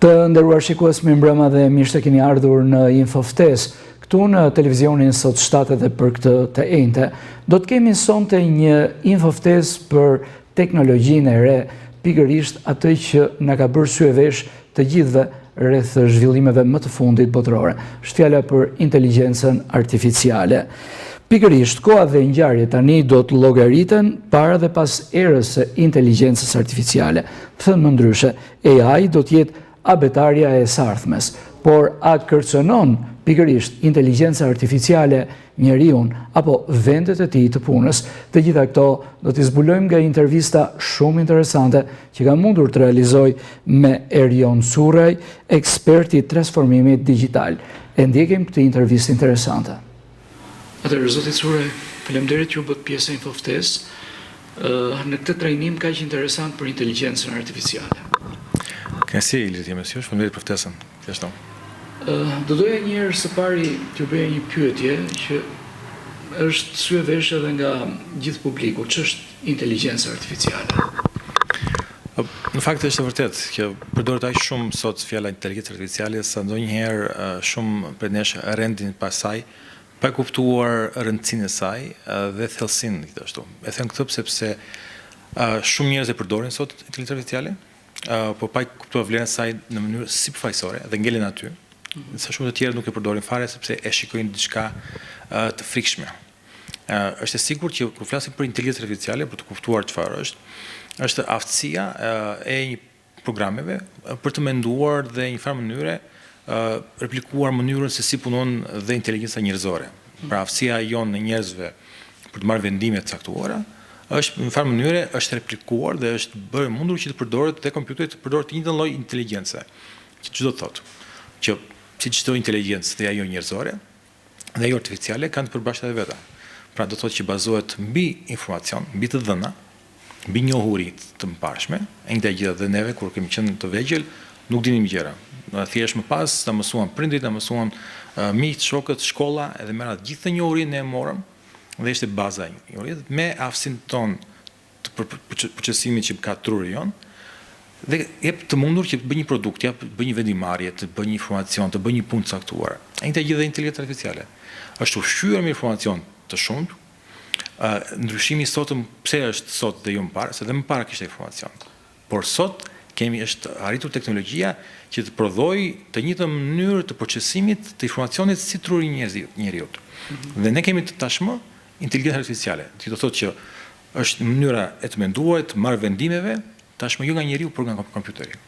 Të nderuar shikues, mirëmbrëma dhe mirë se keni ardhur në Infoftes. Këtu në televizionin Sot 7 dhe për këtë të enjte, do të kemi sonte një Infoftes për teknologjinë e re, pikërisht atë që na ka bërë sy e vesh të gjithëve rreth zhvillimeve më të fundit botërore. Është fjala për inteligjencën artificiale. Pikërisht, koha dhe ngjarjet tani do të llogariten para dhe pas erës së inteligjencës artificiale. Thënë më ndryshe, AI do të jetë abetarja e sardhmes, por a kërcënon pikërisht inteligjenca artificiale njeriun apo vendet e tij të punës? Të gjitha këto do t'i zbulojmë nga intervista shumë interesante që ka mundur të realizoj me Erion Surrej, eksperti i transformimit digital. E ndjekim këtë intervistë interesante. Atëherë, zoti Surrej, faleminderit që u bët pjesë e Infoftes në këtë trajnim kaq interesant për inteligjencën artificiale. Kënaqësi, Iliri, mësoj, faleminderit për ftesën. Thjesht. Do doja një herë së pari t'ju bëja një pyetje që është sy e vesh edhe nga gjithë publiku. Ç'është inteligjenca artificiale? Në fakt është e vërtet që përdoret aq shumë sot fjala inteligjencë artificiale sa ndonjëherë shumë prej nesh rendin pas saj, pa kuptuar rëndësinë e saj dhe thellësinë gjithashtu. E them këtë sepse shumë njerëz e përdorin sot inteligjencën artificiale, po pa kuptuar vlerën e saj në mënyrë sipërfaqësore dhe ngelen aty. Sa shumë të tjerë nuk e përdorin fare sepse e shikojnë diçka të frikshme. Është e sigurt që kur flasim për inteligjencë artificiale, për të kuptuar çfarë është aftësia e një programeve për të menduar dhe në një farë mënyre replikuar mënyrën se si punon dhe inteligjenca njerëzore. Pra aftësia jonë në njerëzve për të marrë vendime të caktuara është në farë mënyre është replikuar dhe është bërë mundur që të përdoret dhe kompjuterit të përdoret të njëjtën lloj inteligjence. Që do të thotë që si çdo inteligjencë dhe ajo njerëzore dhe ajo artificiale kanë të përbashkëta e veta. Pra do të thotë që bazohet mbi informacion, mbi të dhëna, mbi njohuri të mbarshme, e njëjta gjë dhe neve kur kemi qenë të vegjël nuk dinim gjëra. Thjesht më pas na mësuan prindrit, na mësuan miqt, shokët, shkolla, edhe merra gjithë të njohurinë ne e morëm dhe ishte baza e njohurisë me aftësinë tonë të procesimit që ka truri jon dhe jep të mundur që të bëj një produkt, të bëj një vendimarrje, të bëj një informacion, të bëj një punë të caktuar. E njëjta gjë dhe inteligjenca artificiale. Është ushqyer me informacion të shumtë. Ndryshimi sot pse është sot dhe jo më parë, se dhe më parë kishte informacion. Por sot është arritur teknologjia që të prodhojë të njëjtën mënyrë të procesimit të informacionit si truri njeriut. Dhe ne kemi tashmë inteligjencë artificiale, që do thotë që është mënyra e të menduarit, të marrë vendimeve, tashmë jo nga njeriu, por nga kompjuteri.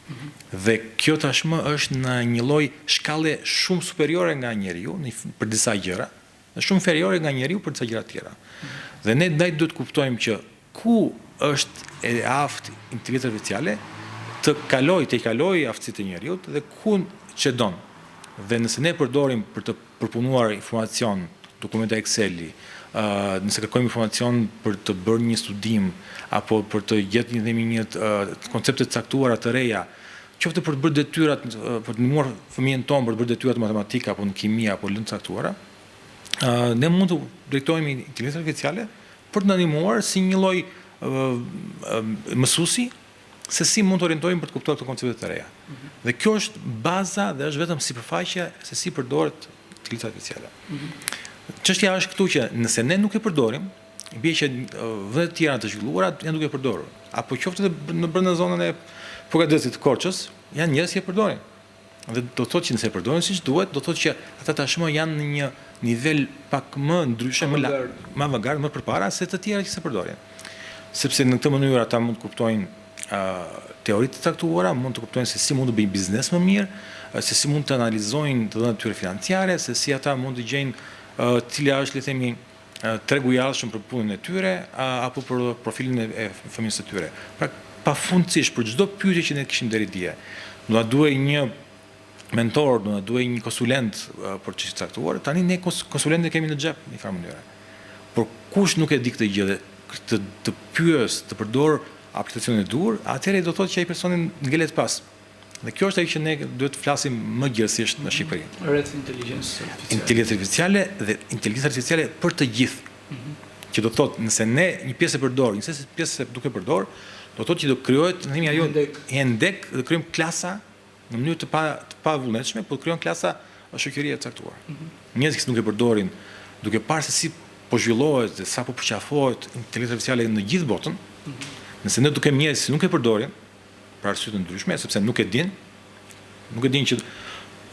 Dhe kjo tashmë është në një lloj shkalle shumë superiore nga njeriu për disa gjëra, dhe shumë inferiore nga njeriu për disa gjëra tjera. Dhe ne duhet të kuptojmë që ku është e aftë inteligjenca artificiale të kaloj aftësitë e njeriu dhe ku çedon. Dhe nëse ne përdorim për të përpunuar informacion, dokumenta Excel-i, nëse kërkojmë informacion për të bërë një studim apo për të gjetur një koncepte të caktuara të reja, qoftë për të bërë detyrat, për të ndihmuar fëmijën tonë për të bërë detyrat matematika apo në kimi apo lëndë të caktuara, ne mund të drejtohemi inteligjencën artificiale për të na ndihmuar si një lloj mësuesi se si mund të orientojmë për të kuptuar këto koncepte të reja. Dhe kjo është baza dhe është vetëm sipërfaqja se si përdoret inteligjenca artificiale. Çështja është këtu që nëse ne nuk e përdorim, bie që vende të tjera të zhvilluara janë duke përdorur. Apo qoftë në brenda zonën e Pogadësit të Korçës, janë njerëz që e përdorin. Dhe do të thotë që nëse e përdorin siç duhet, do të thotë që ata tashmë janë në një nivel pak më ndryshe, më avangard, më përpara se të tjerë që se përdorin. Sepse në këtë mënyrë ata mund të kuptojnë teoritë të caktuara, mund të kuptojnë se si mund të bëjnë biznes më mirë, se si mund të analizojnë të dhënat e tyre financiare, se si ata mund të gjejnë cila është, le të themi, tregu i ardhshëm për punën e tyre apo për profilin e fëmijës së tyre. Pra, pafundësisht për çdo pyetje që ne kishim deri dje, do na duhej një mentor, do na duhej një konsulent për çështje të caktuara. Tani ne konsulentë kemi në xhep në një farë mënyre. Por kush nuk e di këtë gjë dhe të pyes, të përdor aplikacionin e dur, atëherë do thotë që ai personi ngelet pas. Dhe kjo është ajo që ne duhet të flasim më gjithësisht në Shqipëri. Rreth inteligjencës artificiale. Inteligjencë artificiale dhe inteligjencë artificiale për të gjithë. Që do thotë nëse ne një pjesë e përdor, një pjesë duke përdor, do thotë që do krijohet ndërmjet ajo hendek dhe krijojmë klasa në mënyrë të pavullnetshme, por krijon klasa shoqërie të caktuar. Njerëzit që nuk e përdorin, duke parë se si po zhvillohet dhe sa po përqafohet inteligjenca artificiale në gjithë botën, nëse ne duke njerëz që nuk e përdorin, për arsye të ndryshme, sepse nuk e din që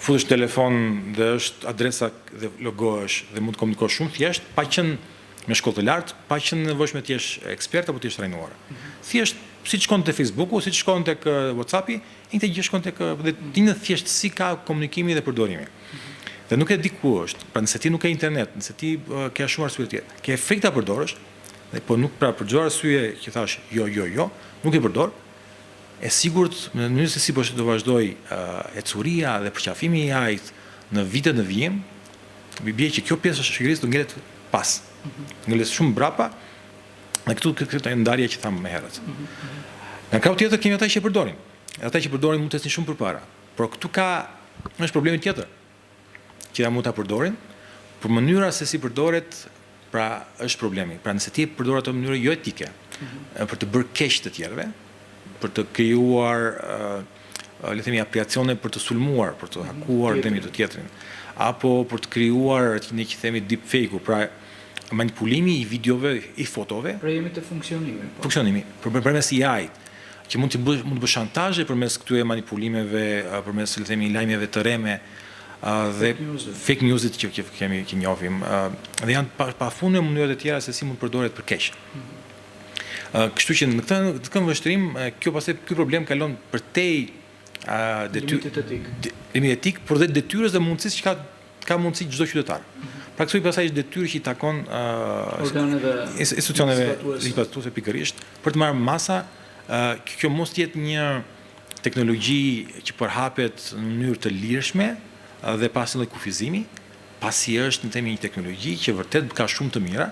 futesh telefon dhe është adresa dhe logohesh dhe mund të komunikosh shumë thjesht, pa qenë me shkollë të lartë, pa qenë nevojshme të jesh ekspert apo të jesh trajnuar. Thjesht siç shkon te Facebooku, siç shkon tek WhatsAppi, njëjtë gjë shkon tek dhe dinë thjeshtësi ka komunikimi dhe përdorimi. Dhe nuk e di ku është. Pra nëse ti nuk ke internet, nëse ti ke shumë arsye tjetër, ke efekta përdorësh, dhe po nuk pra për çdo arsye që thash jo, nuk e përdor, e sigurt në mënyrë se si po do vazhdoj ecuria dhe përqafimi i AI-t në vitet në vijim, më bie që kjo pjesë e shoqërisë do ngelet pas. Ngelet shumë brapa, dhe këtë ndarje që tham më herët. Në krau tjetër kemi ata që e përdorin. Ata që përdorin mund të ecin shumë përpara. Por këtu është problemi tjetër që mund ta përdorin, por mënyra se si përdoret, pra është problemi. Pra nëse ti e përdor ato në mënyrë jo etike, për të bërë keq të tjerëve, për të krijuar le të themi aplikacione për të sulmuar, për të hakuar dëmi të tjetrin, apo për të krijuar ne që themi deepfake-u, pra manipulimi i videove, i fotove. Pra jemi të funksionimi. Funksionimi, përmes AI-t, që mund të bësh shantazhe përmes këtyre manipulimeve, përmes le të themi lajmeve të rreme, dhe fake newsit që kemi që njohim, dhe janë pafundme mënyrat e tjera se si mund përdoret për keq. Kështu që në këtë vështrim, ky problem kalon përtej limitit etik, por dhe detyrës dhe mundësisë që ka mundësi çdo qytetar. Pra kësaj pasaj është detyrë që i takon institucioneve legislatuese pikërisht për të marrë masa, kjo mos të jetë një teknologji që përhapet në mënyrë të lirshme dhe pasi lloj kufizimi, pasi është në temi një teknologji që vërtet ka shumë të mira,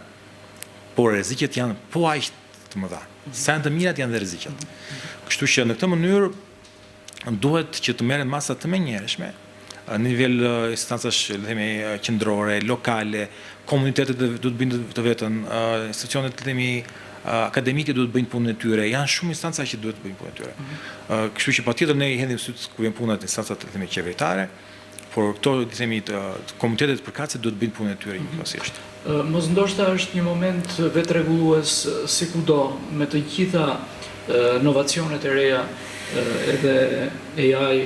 por rreziqet janë po aq të mëdha. Sa janë të mirat janë dhe rreziqet. Kështu që në këtë mënyrë duhet që të merren masa të menjëhershme në nivel instancash, le të themi qendrore, lokale, komunitetet duhet të bëjnë të vetën, institucionet le të themi akademike duhet të bëjnë punën e tyre, janë shumë instanca që duhet të bëjnë punën e tyre. Kështu që patjetër ne i hedhim syt ku vjen puna të instancat le të themi qeveritare, por këto le të themi komunitetet përkatëse duhet të bëjnë punën e tyre njëkohësisht. Mos ndoshta është një moment vetrregullues sikudo me të gjitha inovacionet e reja, edhe AI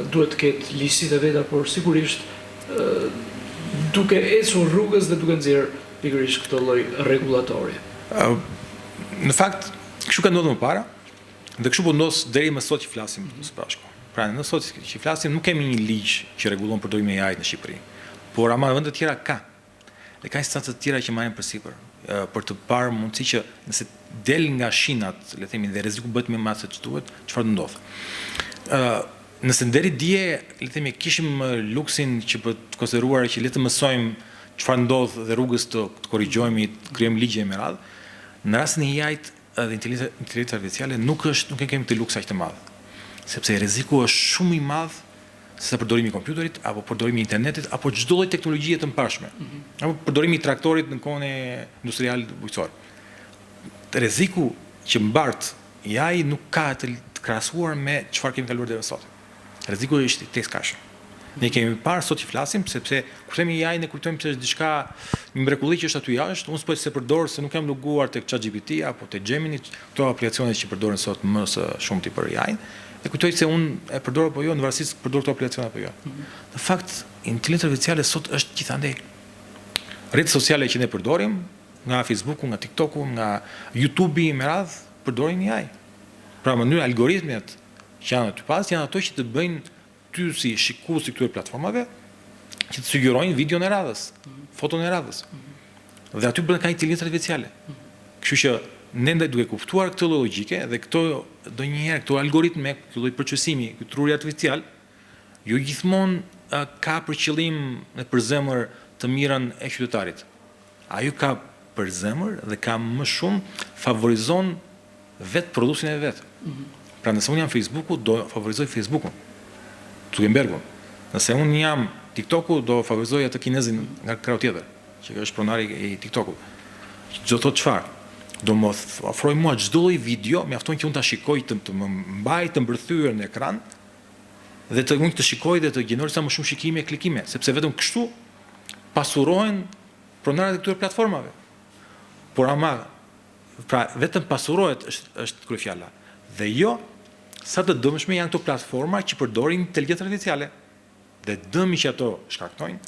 duhet të ketë lisit e veta, por sigurisht duke ecur rrugës dhe duke nxjerr pikërisht këtë lloj rregullatori. Në fakt, kështu ka ndodhur më para, dhe kështu po ndos deri më sot që flasim së bashku. Pra në sot që flasim nuk kemi një ligj që rregullon përdorimin e AI-t në Shqipëri, por ama në vende të tjera ka. Dhe ka instanca të tjera që marrin përsipër për të parë mundësi që nëse del nga shinat, le të themi, dhe rreziku bëhet më i madh se ç'duhet, çfarë do ndodh. Nëse deri dje, le të themi, kishim luksin që për të konsideruar që le të mësojmë çfarë ndodh dhe rrugës të korrigjojmë, të krijojmë ligje me radhë, në rastin e AI-t dhe inteligjencës artificiale nuk e kemi të luks aq të madh, sepse rreziku është shumë i madh se përdorimi i kompjuterit, apo përdorimi i internetit, apo çdo lloj teknologjie të mbarshme, apo përdorimi i traktorit në kohën industrial bujqësor. Rreziku që mbart AI nuk ka të krahasuar me çfarë kemi kaluar deri sot. Rreziku është tek kaq. Ne kemi parë sot që flasim, sepse kur themi AI ne kujtojmë se është diçka një mrekulli që është aty jashtë, unë s'po e përdor se nuk jam loguar tek ChatGPT apo tek Gemini, këto aplikacione që përdoren sot më së shumti për AI. E kujtoj se unë e përdor apo jo, në varësi se përdor këto aplikacione apo jo. Në fakt, inteligjenca artificiale sot është gjithandej. Rrjetet sociale që ne përdorim, nga Facebooku, nga TikToku, nga YouTubei me radhë, përdorin AI. Pra mënyrë algoritmet që janë aty pas janë ato që të bëjnë ty si shikues i këtyre platformave që të sugjerojnë videon e radhës, foton e radhës. Dhe aty bën ka inteligjencë artificiale. Kështu që ne ndaj duke kuptuar këtë logjike dhe këto donjëherë këto algoritme, ky lloj përçësimi, ky truri artificial, jo gjithmonë ka për qëllim dhe për zemër të mirën e qytetarit. Ai ka për zemër dhe ka më shumë favorizon vetë produsin e vet. Pra nëse unë jam Facebooku, do favorizoj Facebookun, Zuckerbergun. Nëse unë jam TikToku, do favorizoj atë kinezin nga krau tjetër, që është pronari i TikTokut. Çdo thot çfarë? Do më ofroj mua çdo lloj video, mjafton që unë ta shikoj të më mbaj të mbërthyer në ekran dhe të mund të shikojë dhe të gjenerojë sa më shumë shikime e klikime, sepse vetëm kështu pasurohen pronarët e këtyre platformave. Por ama, pra vetëm pasurohet është kryefjala. Dhe jo, sa të dëmshme janë këto platforma që përdorin inteligjencën artificiale. Dhe dëmi që ato shkaktojnë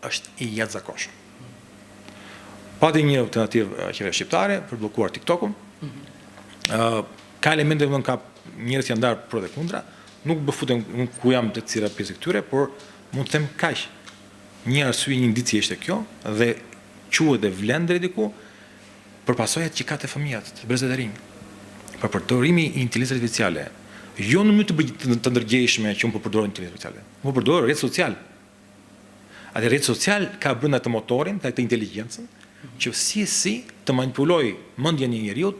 është i jashtëzakonshëm. Pati një alternativë qeveria shqiptare për të bllokuar TikTokun. Ka elemente që ka njerëz që ndarë pro dhe kundra, nuk bëfutem ku jam të cila pjesë këtyre, por mund të them kaq. Një arsye, një indicie ishte kjo dhe quhet dhe vlen deri diku për pasojat që ka te fëmijët, të brezet e rinj. Për përdorimi i inteligjencës artificiale, jo në mënyrë të ndërgjegjshme që unë po përdor inteligjencën artificiale. Unë përdor rrjet social. Atë rrjet social ka brenda të motorin, të inteligjencën, që si të manipuloj mendjen e njeriu,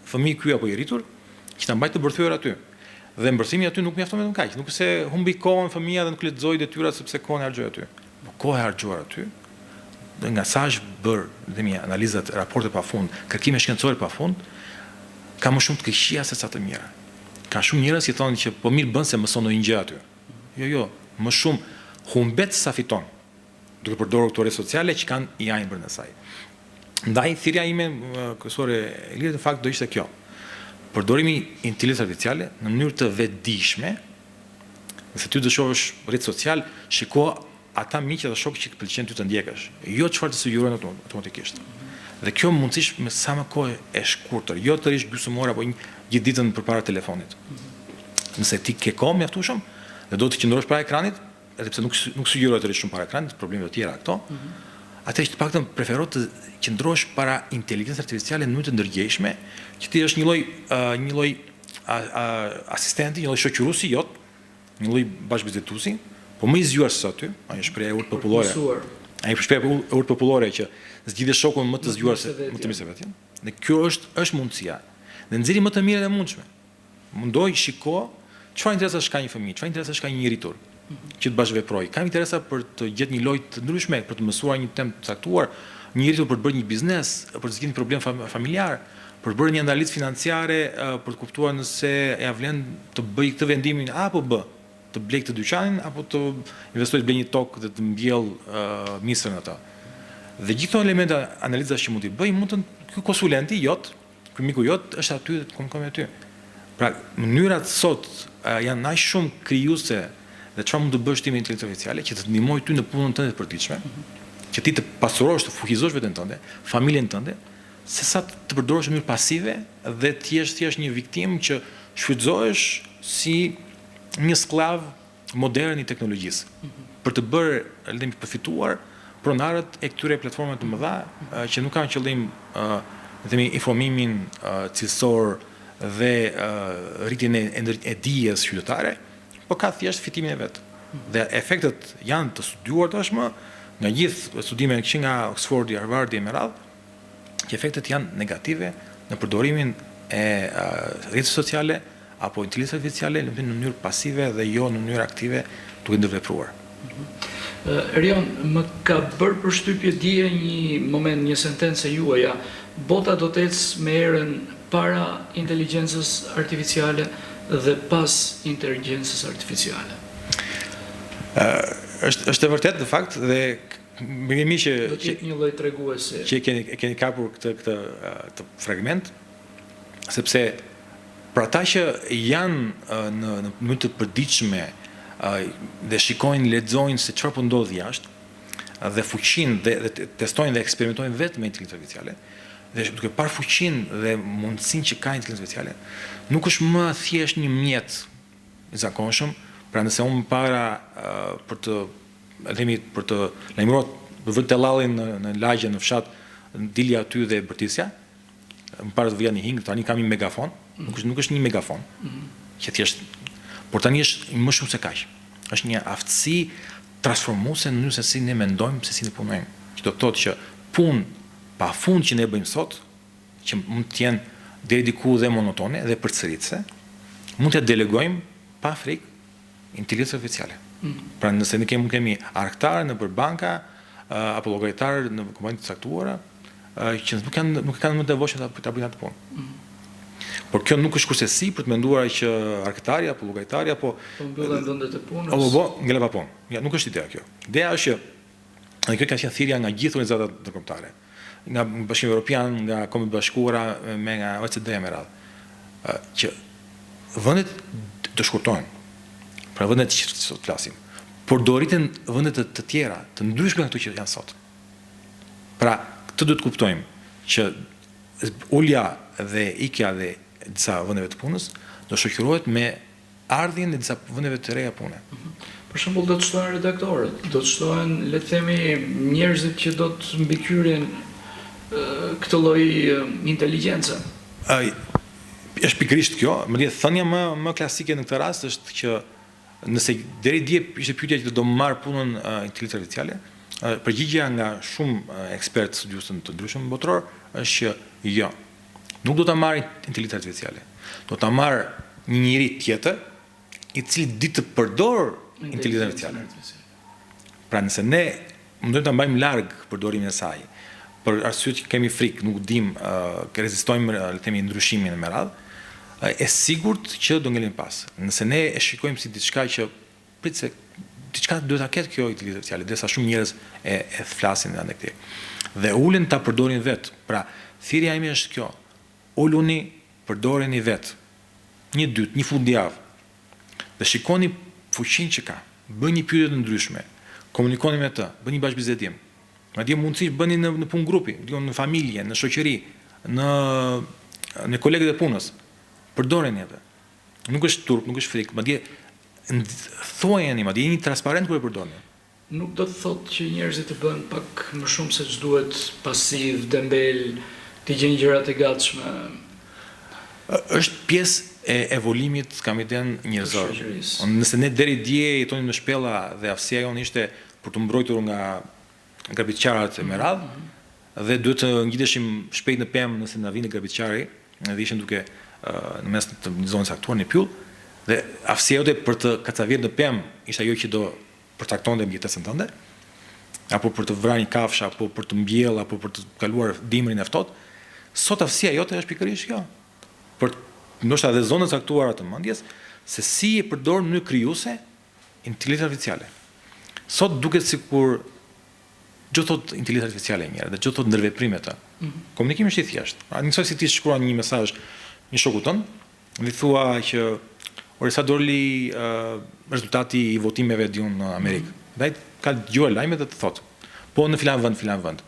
fëmijë ky apo i rritur, që ta mbajë të bërthyer aty. Dhe mbërthimi aty nuk mjafton vetëm kaq, nuk se humbi kohën fëmia dhe nuk lexoi detyrat sepse kohën e harxhoi aty. Po kohë e harxhuar aty, dhe nga sa është bërë, themi, analizat, raporte pafund, kërkime shkencore pafund, ka më shumë të keqësia se sa të mira. Ka shumë njerëz që thonë që po mirë bën se mëson ndonjë gjë aty. Jo, më shumë humbet sa fiton, duke përdorur këto rrjete sociale që kanë i ajnë brenda saj. Ndaj thirrja ime kryesore e lidhet në fakt do ishte kjo. Përdorimi i inteligjencës artificiale në mënyrë të vetëdijshme, nëse ty do shohësh rrjet social, shiko ata miq dhe shokë që të pëlqen ty të ndjekësh, jo çfarë të sugjerojnë automatikisht. Dhe kjo mundësisht me sa më kohë e shkurtër, jo të rish gjysmore apo një gjithë ditën përpara telefonit. Nëse ti ke kohë mjaftueshëm dhe do të qëndrosh para ekranit, edhe pse nuk sugjerohet të rish shumë para ekranit, probleme të tjera këto, atë që të paktën prefero të qëndrosh para inteligjencës artificiale në mënyrë të ndërgjegjshme, që ti është një lloj asistenti, një lloj shoqëruesi jot, një lloj bashkëbizetuesi, po më i zgjuar se aty, ai është shprehja e urtë popullore. Ai është shprehja e urtë popullore që zgjidhë shokun më të zgjuar se më të mirë se vetëm. Dhe kjo është mundësia. Dhe nxjerrë më të mirën e mundshme. Mundoj shiko çfarë interesash ka një fëmijë, çfarë interesash ka një rritur që të bashkëveprojë. Kam interesa për të gjetë një lojë të ndryshme, për të mësuar një temë të caktuar, një rritur për të bërë një biznes, për të zgjidhur një problem familjar, për të bërë një analizë financiare, për të kuptuar nëse ja vlen të bëj këtë vendimin apo b, të blej këtë dyqanin apo të investoj të blej një tokë dhe të mbjell misën ata. Dhe gjithë këto elemente analizash që mund t'i bëj, mund të ky konsulenti jot, ky miku jot është aty dhe të komunikojë me ty. Pra, mënyrat sot janë aq shumë krijuese dhe çfarë mund të bësh ti me inteligjencën artificiale që të ndihmoj ty në punën tënde të përditshme, që ti të pasurosh, të fuqizosh veten tënde, familjen tënde, sesa të përdorosh në mënyrë pasive dhe të jesh thjesht një viktim që shfrytëzohesh si një sklav modern i teknologjisë për të bërë të përfituar pronarët e këtyre platformave të mëdha që nuk kanë qëllim themi informimin cilësor dhe rritjen e dijes qytetare, po ka thjesht fitimin e vet. Dhe efektet janë të studiuar tashmë nga gjithë studimet që nga Oxfordi, Harvardi e me radhë, që efektet janë negative në përdorimin e rrjeteve sociale apo inteligjencës artificiale në mënyrë pasive dhe jo në mënyrë aktive duke ndërvepruar. Erion, më ka bërë përshtypje dje një moment, një sentencë juaja, bota do të ecë me erën para inteligjencës artificiale dhe pas inteligjencës artificiale. Është e vërtetë në fakt dhe mirëmi që do të jetë një lloj treguese. Që keni kapur këtë fragment, sepse për ata që janë në mënyrë të përditshme dhe shikojnë, lexojnë se çfarë po ndodh jashtë dhe fuqinë dhe testojnë dhe eksperimentojnë vetë me inteligjencën artificiale, dhe duke parë fuqinë dhe mundësinë që ka inteligjenca artificiale, nuk është më thjesht një mjet i zakonshëm, pra nëse unë para për të lajmëruar për vënë tellallin në lagje në fshat, dilja aty dhe bërtisja, më para të vija një hing, tani kam një megafon, nuk është një megafon, që thjesht, por tani është më shumë se kaq. Është një aftësi transformuese në mënyrën se si ne mendojmë, se si ne punojmë. Që do të thotë që punë pafund që ne bëjmë sot, që mund të jenë deri diku dhe monotone dhe përsëritse, mund të delegojmë pa frikë inteligjencës artificiale. Pra nëse ne kemi arktarë në banka apo llogaritarë në kompani të caktuara, që nuk kanë më të nevojshëm ta bëjnë atë punë. Por kjo nuk është kursesi për të menduar që arkitari apo llogaritari apo mbyllen vendet e punës. ngele pa punë. Ja, nuk është ideja kjo. Ideja është që kjo ka qenë thirrja nga gjithë organizatat ndërkombëtare, nga Bashkimi Evropian, nga Kombet e Bashkuara, nga OECD me radhë, që vendet të shkurtojnë. Pra vendet që sot flasim, por do rriten vendet të tjera, të ndryshme nga ato që janë sot. Pra, këtë duhet të kuptojmë që ulja dhe ikja dhe disa vendeve të punës do shoqërohet me ardhjen e disa vendeve të reja pune. Për shembull, do të shtohen redaktorët, do të shtohen, le të themi, njerëzit që do të mbikëqyrjen këtë lloj inteligjence. Është pikërisht kjo, megjithëse thënia më klasike në këtë rast është që nëse deri dje ishte pyetja që do marr punën inteligjencës artificiale, përgjigjja nga shumë ekspertë studiues të ndryshëm botror është që jo. Nuk do ta marrë inteligjencën artificiale. Do ta marrë një njeri tjetër i cili di të përdor inteligjencën artificiale. Pra nëse ne mundojmë ta mbajmë larg përdorimin e saj, për arsye që kemi frikë, nuk dim, rezistojmë le të themi ndryshimin me radhë, e sigurt që do ngelim pas. Nëse ne e shikojmë si diçka që prit se diçka duhet ta ketë kjo inteligjencë artificiale, derisa shumë njerëz e flasin ndaj këtij. Dhe ulen ta përdorin vet. Pra, thirrja ime është kjo. Uluni, përdoreni vet. Një dytë, një fundjavë. Dhe shikoni fuqinë që ka. Bëni një pyetje të ndryshme. Komunikoni me të, bëni një bashkëbizedim. Madje mundësisht bëni në punë grupi, në familje, në shoqëri, në kolegët e punës. Përdoreni atë. Nuk është turp, nuk është frikë, madje thuajeni, madje jeni transparent kur e përdorni. Nuk do të thotë që njerëzit të bëhen pak më shumë se ç'duhet, pasiv, dembel, të gjejnë gjërat e gatshme. Është pjesë e evolimit, kam iden, njerëzor. Nëse ne deri dje jetonim në shpella dhe aftësia jonë ishte për të mbrojtur nga garbitqarat me radhë, dhe duhet të ngjiteshim shpejt në pemë nëse na vinte garbitqari, dhe ishim duke në mes të një zonë saktuar në pyll, dhe aftësia jote për të kacavir në pemë ishte ajo që do përcaktonte mbijetesën tënde, apo për të vrarë një kafshë, apo për të mbjell, apo për të kaluar dimrin e ftohtë. Sot aftësia jote është pikërisht kjo. Për ndoshta edhe zonat saktuara të mendjes, se si e përdor në mënyrë krijuese inteligjencën artificiale. Sot duket sikur gjë thot inteligjenca artificiale mirë, dhe gjë thot ndërveprime të. Komunikimi është i thjeshtë. Pra, njësoj si ti shkruan një mesazh një shokut tënd, dhe thua që ore sa doli rezultati i votimeve diun në Amerikë. Dhe ai ka dëgjuar lajmet dhe të thotë, po në filan vend.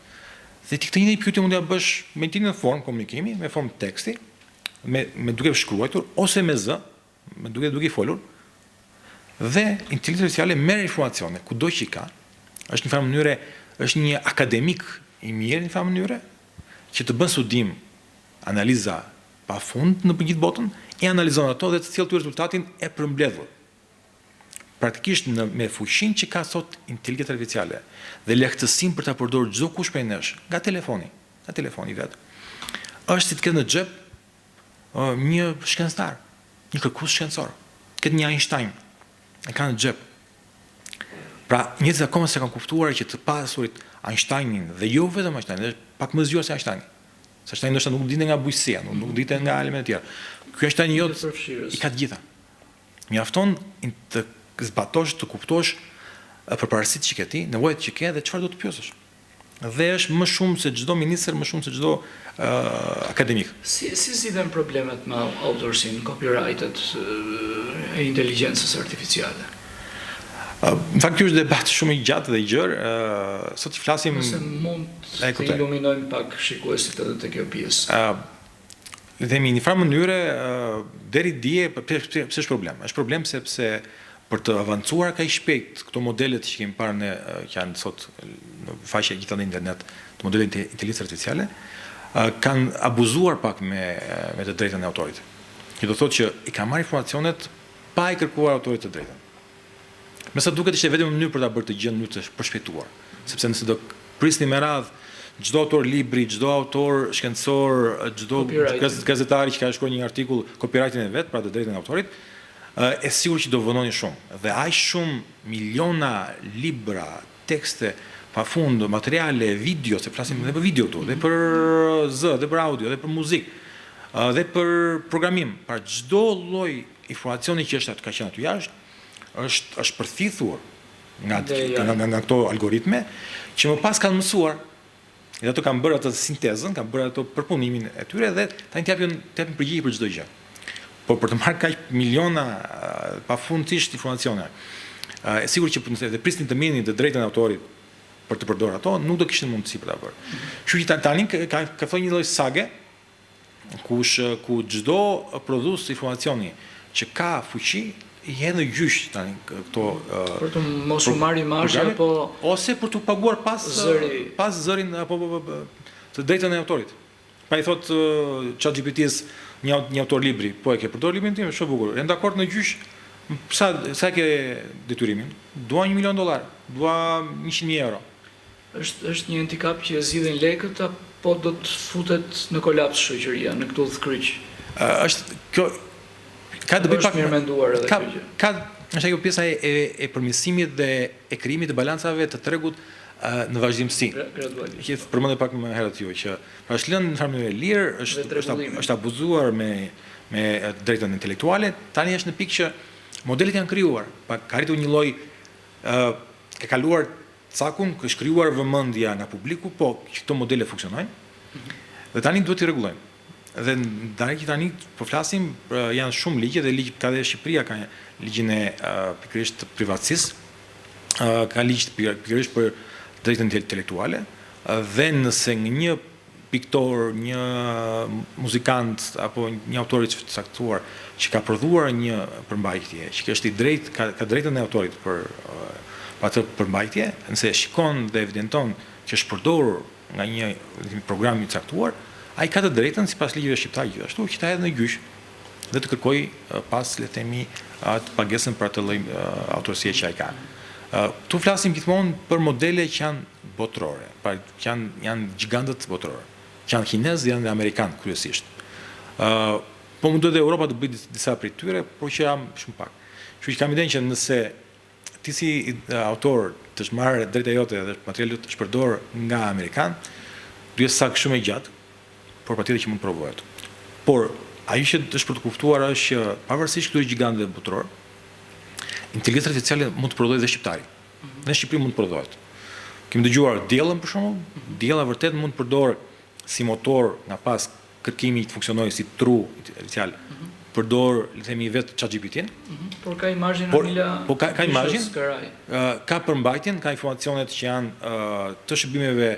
Dhe ti këtë një pyetje mund t'ja bësh me një formë komunikimi, me formë teksti, me duke shkruar ose me zë, me duke i folur. Dhe inteligjenca artificiale merr informacione kudo që i ka. Është një farë mënyre, është një akademik i mirë në farë mënyre, që të bën studim, analiza pafund në gjithë botën, e analizon ato dhe të cilë të rezultatin e përmbledhur. Praktikisht me fuqinë që ka sot inteligjenca artificiale dhe lehtësinë për ta përdorur çdo kush prej nesh, nga telefoni vet, është si të ketë në xhep një shkencëtar, një kërkues shkencor, këtë një Einstein, e ka në xhep. Pra, njerëzit akoma se kanë kuptuar që të pasurit Einsteinin dhe jo vetëm Einsteinin, është pak më zgjuar se Einsteini. Se Einstein ndoshta nuk dinte nga bujqësia, nuk dinte nga elementet e tjera. Ky Einstein jot i ka të gjitha. Mjafton të zbatosh, të kuptosh përparësitë që ke ti, nevojat që ke dhe çfarë do të pyesësh. Dhe është më shumë se çdo ministër, më shumë se çdo akademik. Si zgjidhen problemet me autorsinë, copyrightet e inteligjencës artificiale? Në fakt, kjo është debat shumë i gjatë dhe i gjerë. Sot që flasim... Nëse mund të iluminojmë pak shikuesit edhe të kjo pjesë. Le themi, një farë mënyre, deri dje, pse është problem? Është problem sepse për të avancuar kaq shpejt këto modelet që kemi parë ne, që janë sot në faqe gjithë në internet, të modelet inteligjencë artificiale, kanë abuzuar pak me të drejtën e autorit. Që do thotë që i ka marrë informacionet pa i kërkuar autorit të drejtën. Mesa duket ishte vetëm mënyrë për ta bërë të gjën në të përshpejtuar, sepse nëse do prisni me radhë çdo autor libri, çdo autor shkencor, çdo gazetari që ka shkruar një artikull copyrightin e vet, pra të drejtën e autorit, e sigurt që do vënoni shumë. Dhe aq shumë miliona libra, tekste pafund, materiale, video, se flasim edhe për video këtu, dhe për zë, dhe për audio, dhe për muzikë. Dhe për programim, pra çdo lloj informacioni që është ka qenë aty jashtë, është përfituar nga këto algoritme, që më pas kanë mësuar, dhe ato kanë bërë atë sintezën, kanë bërë ato përpunimin e tyre dhe tani t'japin përgjigje për çdo gjë. Por për të marrë kaq miliona pafundësisht informacione, e sigurt që nëse prisnin të minin të drejtën e autorit për të përdorur ato, nuk do kishin mundësi për ta bërë. Kështu që tani ka thënë një lloj sage ku çdo prodhues informacioni që ka fuqi i hedh në gjyq tani këto për të mos u marrë imazhe apo ose për të paguar pas zërin apo të drejtën e autorit. Pa i thot ChatGPT-s një autor libri, po e ke përdor librin tim, shumë bukur. Jam dakord në gjyq, sa ke detyrimin? Dua $1 milion, dua 100.000 euro. Është një handicap që zgjidhin lekët apo do të futet në kolaps shoqëria në këtë udhkryq? Është kjo ka të bëjë pak mirë menduar edhe kjo gjë. Është ajo pjesa e përmirësimit dhe e krijimit të balancave të tregut në vazhdimsi. Që përmendë pak më herët ju që është lënë në farë lirë, është abuzuar me drejtën intelektuale, tani është në pikë që modelet janë krijuar, ka arritur një lloj ka kaluar cakun, ka shkryuar vëmendja nga publiku, po që këto modele funksionojnë. Dhe tani duhet t'i rregullojmë. Dhe tani po flasim, janë shumë ligje dhe ka dhe Shqipëria ka ligjin e pikërisht privatësisë, ka ligj pikërisht për drejtën intelektuale, dhe nëse një piktor, një muzikant apo një autor i caktuar që ka prodhuar një përmbajtje, që është i drejtë, ka drejtën e autorit për atë përmbajtje, nëse shikon dhe evidenton që është përdorur nga një program i caktuar, ai ka të drejtën sipas ligjeve shqiptare gjithashtu që ta hedhë në gjyq dhe të kërkojë pas le të themi atë pagesën për atë lloj autorësie që ai ka. Tu flasim gjithmonë për modele që janë botërore, pra janë gjigantët botërore, që janë kinezë, janë dhe amerikanë kryesisht. Po mundohet dhe Europa të bëjë disa prej tyre, por që jam shumë pak. Kështu që kam idenë që nëse ti si autor të shmarrë drejta jote dhe materialet të shpërdor nga amerikan, duhet sak shumë e gjatë, por patjetër që mund provohet. Por ajo që është për të kuptuar është që pavarësisht këtyre gjigantëve botëror, inteligjenca artificiale mund të prodhojë dhe shqiptari. Në Shqipëri mund të prodhohet. Kemi dëgjuar diellën për shembull, diella vërtet mund të përdor si motor nga pas kërkimi të funksionojë si tru artificial. Përdor, le të themi vetë ChatGPT-n. Por ka imazhin Amila. Po ka imazhin. Ka përmbajtjen, ka informacionet që janë të shërbimeve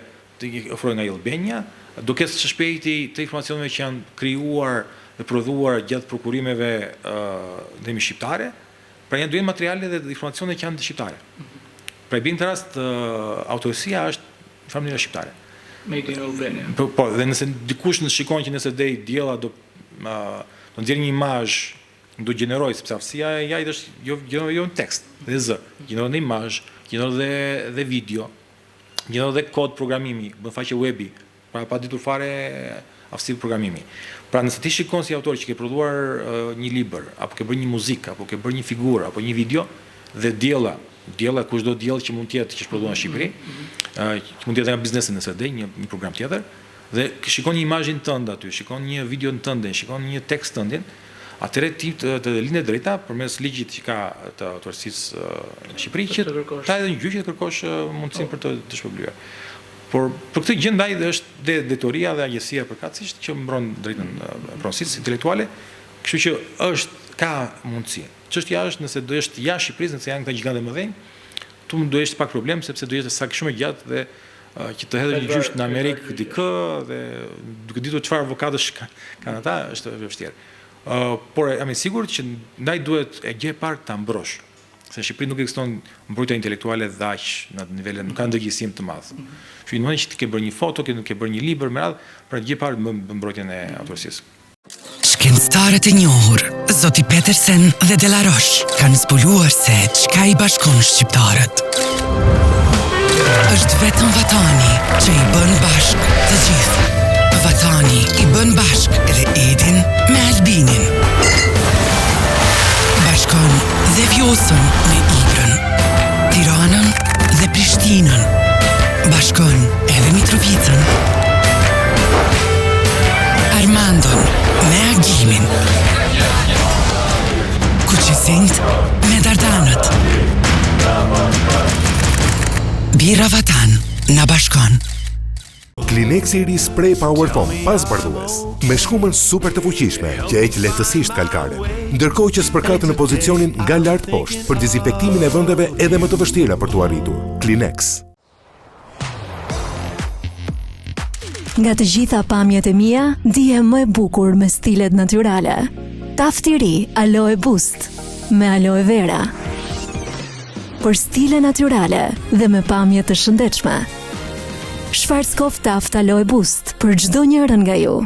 të ofruar nga Albania, duke së shpejti të informacioneve që janë krijuar dhe prodhuar gjatë prokurimeve dhemi shqiptare, pra janë duhet materiale dhe informacione që janë të shqiptare. Pra i bën të rast autorësia është në familja shqiptare. Made in Albania. Po, dhe nëse dikush në shikon që nëse dej diella do nxjerrë një imazh, do gjeneroj sepse aftësia e jaj është jo në tekst, dhe zë, gjeneron dhe imazh, gjeneron dhe video, gjeneron dhe kod programimi, bën faqe webi, pra pa ditur fare aftësi programimi. Pra nëse ti shikon si autor që ke prodhuar një libër, apo ke bërë një muzikë, apo ke bërë një figurë, apo një video, dhe diella, kushdo diell që mund të jetë që është prodhuar në Shqipëri, që mund të jetë nga biznesi nëse dhe një program tjetër, dhe shikon një imazhin tënd aty, shikon një video tënde, shikon një tekst tëndin, atëherë ti të linë drejta përmes ligjit që ka të autorësisë në Shqipëri që ta edhe një gjyq të kërkosh mundësinë për të shpërblyer. Por për këtë gjë ndaj është dhe detoria dhe agjesia përkatësisht që mbron drejtën pronësisë intelektuale, kështu që ka mundësi. Çështja është nëse do jesh jashtë Shqipërisë, nëse janë këta gigantë më dhënë, tu do jesh pak problem sepse do jesh sak shumë gjatë dhe që të hedhë një gjyq në Amerikë dikë dhe duke ditur çfarë avokatësh kanë ata është vështirë. Por jam i sigurt që ndaj duhet e gjë e parë ta mbrosh. Se në Shqipëri nuk ekziston mbrojtja intelektuale dhe aq në atë nivele, nuk ka ndërgjegjësim të madh. Që në që ti ke bërë një foto, ke bërë një libër me radhë, për gjë e parë mbrojtjen e autorsisë. Shkencëtarët e njohur, Zoti Petersen dhe Delaroche, kanë zbuluar se çka i bashkon shqiptarët. Është vetëm Vatani që i bën bashk të gjithë. Vatani i bën bashk edhe Edin me Albinin. Bashkon dhe Vjosën me Ibrën, Tiranën dhe Prishtinën. Bashkon edhe Mitrovicën, Armandon me me Dardanët. Birra Vatan na bashkon. Kleenexi i ri Spray Power Foam pas bardhues, me shkumën super të fuqishme që heq lehtësisht kalkaren, ndërkohë që spërkatë në pozicionin nga lart poshtë për dezinfektimin e vendeve edhe më të vështira për t'u arritur. Kleenex. Nga të gjitha pamjet e mia, ndihem më e bukur me stilet natyrale. Tafti i ri Aloe Boost me aloe vera. Për stile natyrale dhe me pamje të shëndetshme. Schwarzkopf Taft Aloe Boost për çdo njërin nga ju.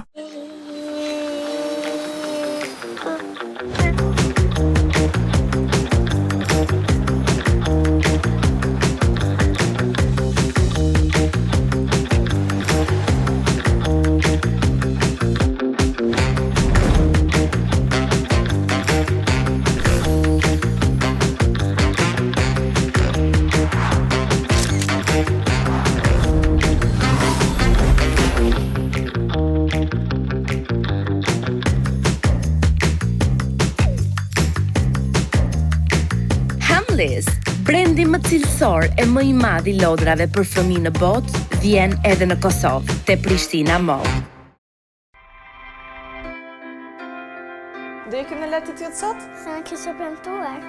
Brendi më cilësor e më i madh i lodrave për fëmijë në botë vjen edhe në Kosovë, te Prishtina Mall. Do ikim në Latitude sot? Sa në kishe premtuar.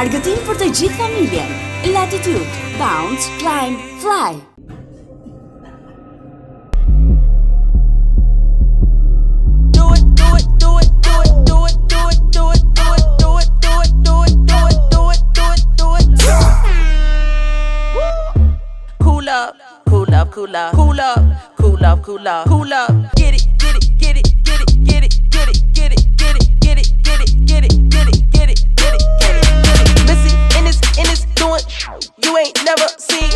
Argëtim për të gjithë familjen. Latitude, bounce, climb, fly. Cool up, cool up, cool up, cool up, cool up, cool up, cool up. Get it, get it, get it, get it, get it, get it, get it, get it, get it, get it, get it, get it, get it, get it, get it. Missy in this doing you ain't never seen.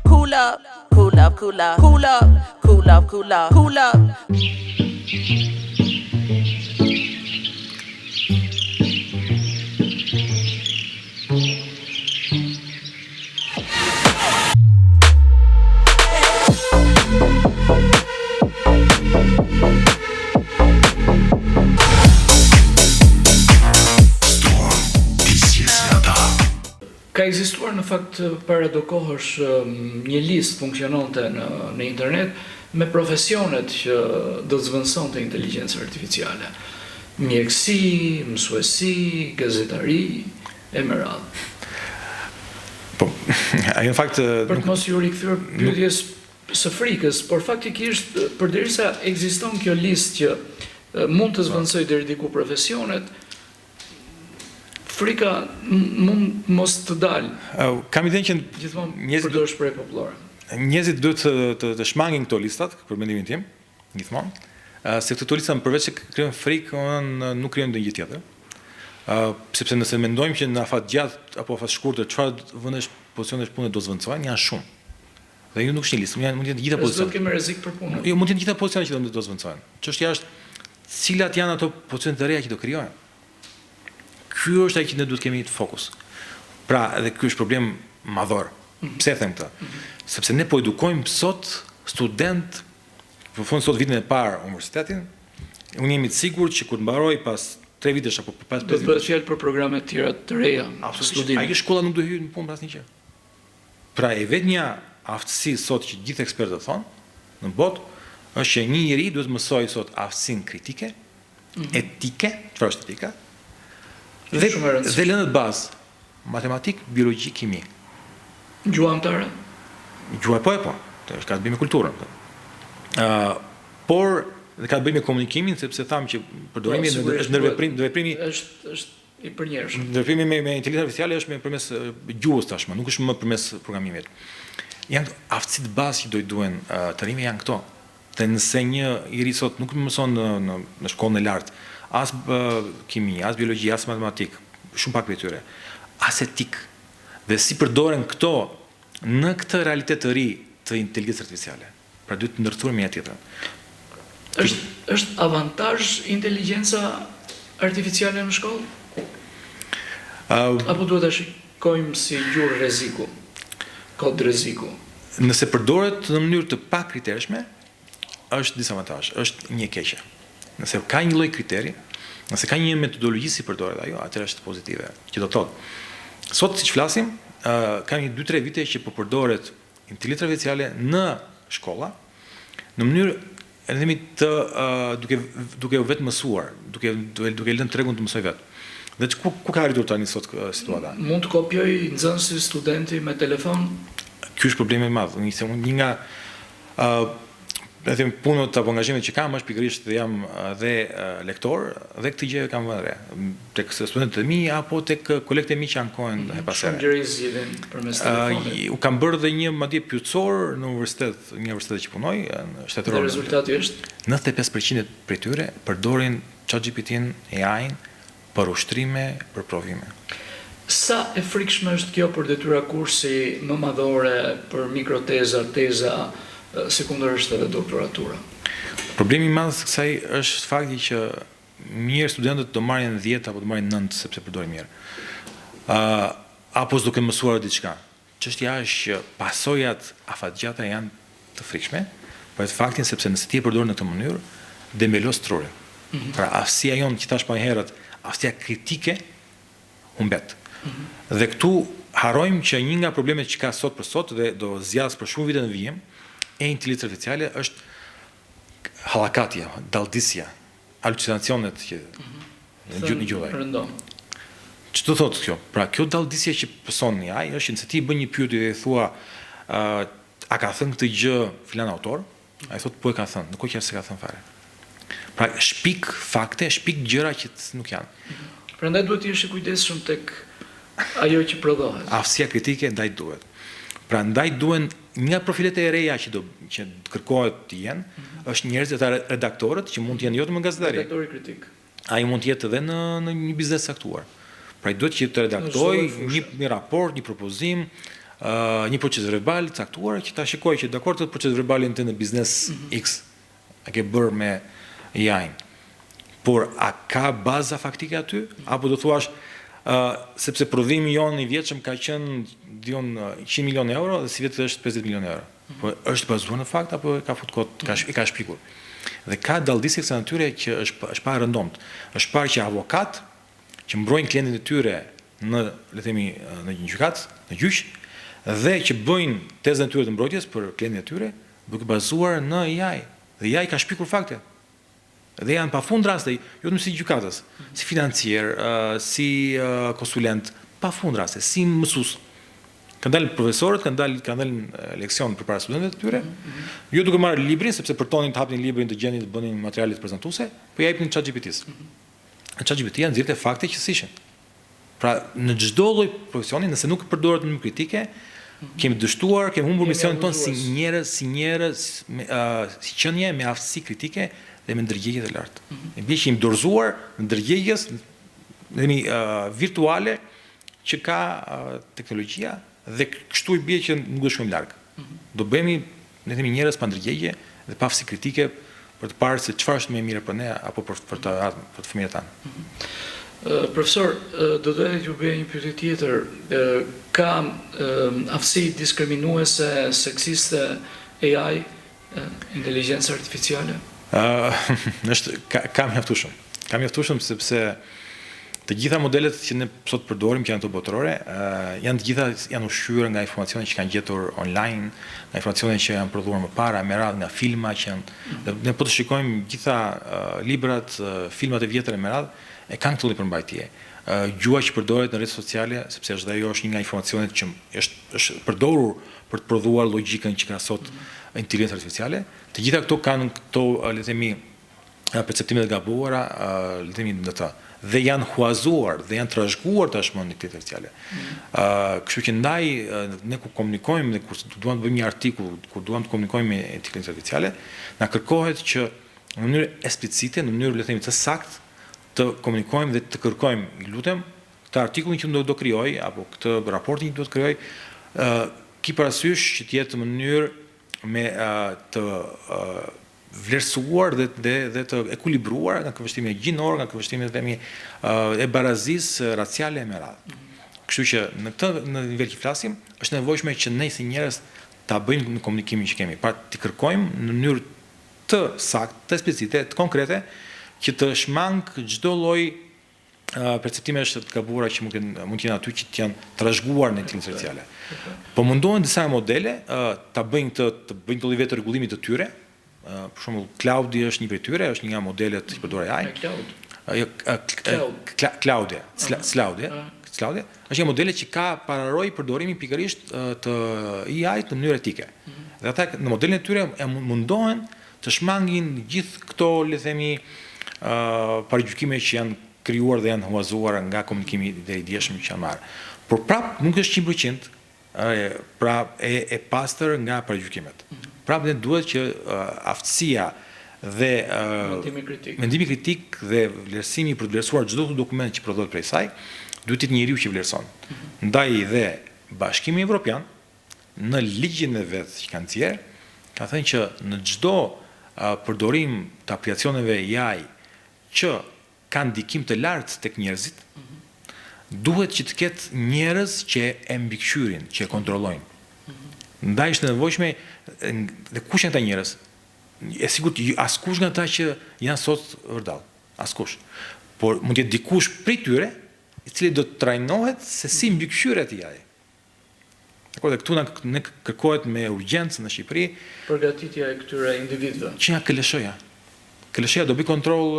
Cool up, cool up, cool up, cool up, cool up, cool up, cool up. Ka ekzistuar në fakt para do kohësh një listë funksiononte në internet me profesionet që do të zvendësonte inteligjencë artificiale. Mjekësi, mësuesi, gazetari, e me radhë. Po, ajo në fakt për të mos ju rikthyer pyetjes së frikës, por faktikisht përderisa ekziston kjo listë që mund të zvendësoj deri diku profesionet, frika mund mos të dalë. Kam idenë që gjithmonë përdor shprehje popullore. Njerëzit duhet të shmangin këto listat, për mendimin tim, gjithmonë, se këto lista përveç që krijojnë frikë, nuk krijojnë ndonjë gjë tjetër. Sepse nëse mendojmë që në afat gjatë apo afat shkurtër çfarë vendesh pozicionesh pune do zvendësohen, janë shumë. Dhe ju nuk është një listë, mund të jenë të gjitha pozicionet. Do të kemi rrezik për punën. Jo, mund të jenë të gjitha pozicionet që do zvendësohen. Çështja është cilat janë ato pozicione të reja që do krijohen. Ky është ai që ne duhet kemi të fokus. Pra, edhe ky është problem madhor. Pse them këtë? Sepse ne po edukojmë sot student, në fund sot vitin e parë universitetin, unë jemi të sigurt që kur mbaroj pas 3 vitesh apo pas 5 vitesh. Do të bëhet fjalë për programe të tjera të reja. Absolutisht. Ajo shkolla nuk do hyjë në punë asnjë gjë. Pra e vetmja aftësi sot që gjithë ekspertët thonë në botë është që një njeri duhet mësoj sot aftësinë kritike, etike, çfarë është etika? Dhe lëndët bazë, matematik, biologji, kimi. Gjua amtare? Gjua po, ka të bëjë me kulturën. Por, dhe ka të bëjë me komunikimin, sepse thamë që përdorimi është ndërveprimi është i përnjershëm. Ndërveprimi me inteligjencë artificiale është me përmes gjuhës tashmë, nuk është më përmes programimit. Janë aftësitë bazë që do i duhen të rinjve janë këto. Dhe nëse një i ri sot nuk mëson në shkollën e lartë, as kimi, as biologji, as matematik, shumë pak për tyre, as etik, dhe si përdoren këto në këtë realitet të ri të inteligjencës artificiale. Pra duhet të ndërthurë me një tjetër. Është avantazh inteligjenca artificiale në shkollë? Apo duhet ta shikojmë si gjurë rreziku, kod rreziku? Nëse përdoret në mënyrë të pa kritershme, është disavantazh, është një keqe. Nëse ka një lloj kriteri, nëse ka një metodologji si përdoret ajo, atëherë është pozitive. Që do të thotë, sot siç flasim, ka një 2-3 vite që po përdoret inteligjenca artificiale në shkolla, në mënyrë të duke u vetë mësuar, duke lënë tregun të mësoj vetë. Dhe ku ka arritur tani sot situata? Mund të kopjoj nxënësi studenti me telefon? Ky është problemi i madh. Një nga punët apo angazhimet që kam është pikërisht dhe jam dhe lektor dhe këtë gjë kam vënë re tek studentët e mi apo tek kolegët e mi që ankohen pasere. Shumë gjëra zgjidhen përmes telefonit. U kam bërë dhe një madje pyetësor në një universitet që punoj, shtetëror. Dhe rezultati është 95% prej tyre përdorin ChatGPT-n, AI-n për ushtrime, për provime. Sa e frikshme është kjo për detyra kursi më madhore, për mikroteza, teza, sekundërisht edhe doktoratura? Problemi i madh kësaj është fakti që mirë studentët do marrin 10 apo do marrin 9 sepse përdorin mirë. Apo s'duke mësuar diçka. Çështja është që pasojat afatgjata janë të frikshme, për faktin sepse nëse ti e përdor në këtë mënyrë, demelos trurin. Pra aftësia jonë që thash më herët, aftësia kritike humbet. Dhe këtu harrojmë që një nga problemet që ka sot për sot dhe do zgjasë për shumë vite në vijim e inteligjencës artificiale është hallakatja, dalldisja, halucinacionet që në gjuhë. Që të thotë kjo? Pra kjo dalldisje që pëson një AI është nëse ti bën një pyetje dhe thua a ka thënë këtë gjë filan autor, ai thotë po e ka thënë, nuk ka se ka thënë fare. Pra shpik fakte, shpik gjëra që nuk janë. Prandaj duhet të jesh i kujdesshëm tek ajo që prodhohet. Aftësia kritike ndaj duhet. Pra ndaj duhen nga profilet e reja që kërkohet të jenë, është njerëzit e redaktorët që mund të jenë jo vetëm gazetari. Redaktori kritik. Ai mund të jetë edhe në një biznes saktuar. Pra duhet që të redaktoj një raport, një propozim, një proces verbal caktuar që ta shikoj që dakord të proces verbalin të në biznes X a ke bërë me AI. Por a ka baza faktike aty apo do thuash sepse prodhimi jonë i vjetshëm ka qenë 100 milion euro dhe si vetë është 50 milion euro. Po është bazuar në fakt apo ka fut kot, ka shpikur. Dhe ka dalldisje kësaj natyre që është pa rëndomt. Është parë që avokat që mbrojnë klientin e tyre në, le të themi, në një gjykat, në gjyq, dhe që bëjnë tezën e tyre të mbrojtjes për klientin e tyre, duke bazuar në AI. Dhe AI ka shpikur fakte. Dhe janë pafund raste, jo vetëm si gjykatës, si financier, si konsulent, pafund raste, si mësues. Kanë dalë profesorët, kanë dalë leksion përpara studentëve të tyre, jo duke marrë librin, sepse përtonin të hapnin librin, të gjenin, të bënin materialet prezantuese, po ja jepnin ChatGPT-s. ChatGPT-ja nxirrte fakte që ishin. Pra në çdo lloj profesioni, nëse nuk përdoret në kritike, kemi dështuar, kemi humbur misionin ton si njerëz, si qenie me aftësi kritike dhe me ndërgjegje të lartë. Ne bie që jemi dorëzuar në ndërgjegjes virtuale që ka teknologjia dhe kështu i bie që nuk do shkojmë larg. Do bëhemi, ne themi, njerëz pa ndërgjegje dhe pa aftësi kritike për të parë se çfarë është më e mirë për ne apo për fëmijët tanë. Profesor, do doja t'ju bëja një pyetje tjetër. Ka aftësi diskriminuese, seksiste AI, inteligjenca artificiale? Ka mjaftueshëm. Ka mjaftueshëm sepse të gjitha modelet që ne sot përdorim që janë të botërore, janë të gjitha janë ushqyer nga informacionet që kanë gjetur online, nga informacionet që janë prodhuar më para, me radhë nga filma që janë. Ne po të shikojmë gjitha librat, filmat e vjetër me radhë, e kanë këtë lloj përmbajtje. Gjua që përdoret në rrjetet sociale, sepse është ajo është një nga informacionet që është përdorur për të prodhuar logjikën që ka sot inteligjenca artificiale. Të gjitha këto kanë këto, le të themi, perceptime të gabuara, le të themi në të, dhe janë huazuar dhe janë trashëguar tashmë në inteligjencën artificiale. Kështu që ndaj ne ku komunikojmë dhe kur duam të bëjmë një artikull, kur duam të komunikojmë me inteligjencën artificiale, na kërkohet që në mënyrë eksplicite, në mënyrë, le të themi, të saktë, të komunikojmë dhe të kërkojmë, lutem, këtë artikullin që do krijoj apo këtë raportin që do të krijoj, ki parasysh që të jetë në mënyrë me të vlerësuar dhe të ekuilibruar nga këvështrimet gjinor, nga këvështrimet e barazisë raciale e me radhë. Kështu që në nivel që flasim, është nevojshme që ne si njerëz ta bëjmë në komunikimin që kemi, pra të kërkojmë në mënyrë të saktë, të eksplicite, të konkrete, që të shmang çdo lloj perceptimesh të gabuara që mund të jenë aty që të janë trashëguar në inteligencën artificiale. Po mundohen disa modele ta bëjnë të lloj vetë rregullimit të tyre. Për shembull, Claudi është një prej tyre, është një nga modelet që përdor AI. Claudia është një modele që ka pararoj përdorimin pikërisht të AI në mënyrë etike. Dhe ata në modelin e tyre mundohen të shmangin gjithë këto, le të themi, paragjykime që janë krijuar dhe janë huazuar nga komunikimi i dieshëm që janë marrë. Por prap nuk është 100% e pastër nga paragjykimet. Prap ne duhet që aftësia dhe mendimi kritik dhe vlerësimi për të vlerësuar çdo dokument që prodhohet prej saj, duhet të jetë njeriu që vlerëson. Ndaj dhe Bashkimi Evropian në ligjin e vet që kanë nxjerr, ka thënë që në çdo përdorim të aplikacioneve AI që kanë ndikim të lartë tek njerëzit, duhet që të ketë njerëz që e mbikëqyrin, që e kontrollojnë. Ndaj është nevojshme dhe kush janë ata njerëz? E sigurt askush nga ata që janë sot vërdall, askush. Por mund të jetë dikush prej tyre i cili do të trajnohet se si mbikëqyret AI. Dhe këtu ne kërkohet me urgjencë në Shqipëri përgatitja e këtyre individëve. Që nga KLSH-ja. KLSH-ja do bëj kontroll,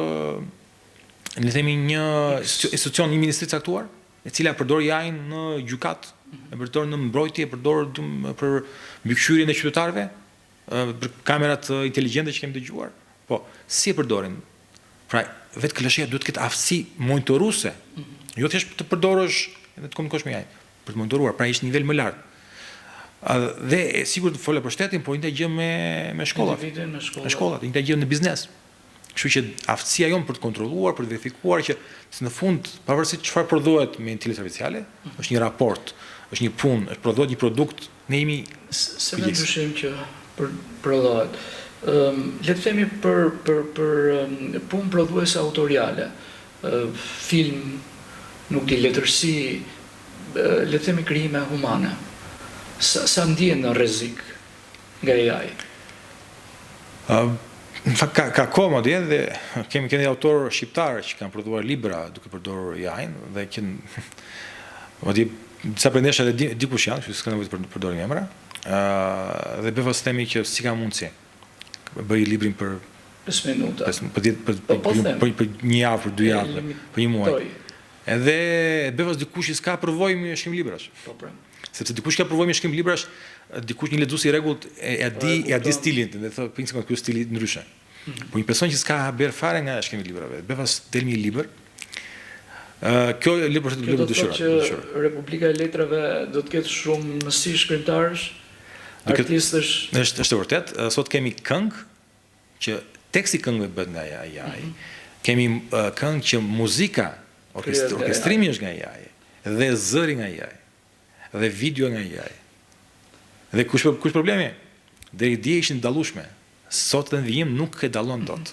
le të themi, një institucion, një ministri caktuar, e cila përdor AI-n në gjykat, e përdor në mbrojtje, e përdor për mbikëqyrjen e qytetarëve, për kamerat inteligjente që kemi dëgjuar. Po, si e përdorin? Pra, vetë KLSH-ja duhet të ketë aftësi monitoruese. Jo thjesht të përdorësh dhe të komunikosh me AI, për të monitoruar, pra ishte nivel më lart. Dhe sigurt të folë për shtetin, por një gjë me shkollat. Me shkollat, një gjë në biznes. Kështu që aftësia jonë për të kontrolluar, për të verifikuar që në fund, pavarësisht çfarë prodhohet me inteligencë artificiale, është një raport, është një punë, është prodhohet një produkt, ne jemi se me dyshim që prodhohet. Le të themi për punë prodhuese autoriale, film, nuk di, letërsi, le të themi krijime humane. Sa ndjen në rrezik nga AI? Në fakt ka kohë madje dhe kemi autorë shqiptarë që kanë prodhuar libra duke përdorur AI-n dhe që madje disa prej nesh edhe dikush janë, kështu s'ka nevojë të përdorim emra. Dhe beva themi që si ka mundësi. Bëj librin për 5 minuta. Për një javë, për 2 javë, për një muaj. Edhe bevas dikush që s'ka përvojë me shkrim librash. Po pra. Sepse dikush ka përvojë me shkrim librash, dikush një lexues i rregullt e di stilin, dhe thotë pse ka ky stil ndryshe. Po një person që s'ka haber fare nga shkrimi i librave, bevas del një libër. Kjo libër është libër dëshirë. Republika e Letrave do të ketë shumë mësi shkrimtarësh, artistësh. Është vërtet, sot kemi këngë që teksti këngëve bëhet nga AI. Kemi këngë që muzika, orkestrimi është nga AI, dhe zëri nga AI, dhe video nga AI. Dhe kush problemi? Deri dje ishin dallueshme. Sot në vijim nuk e dallon dot.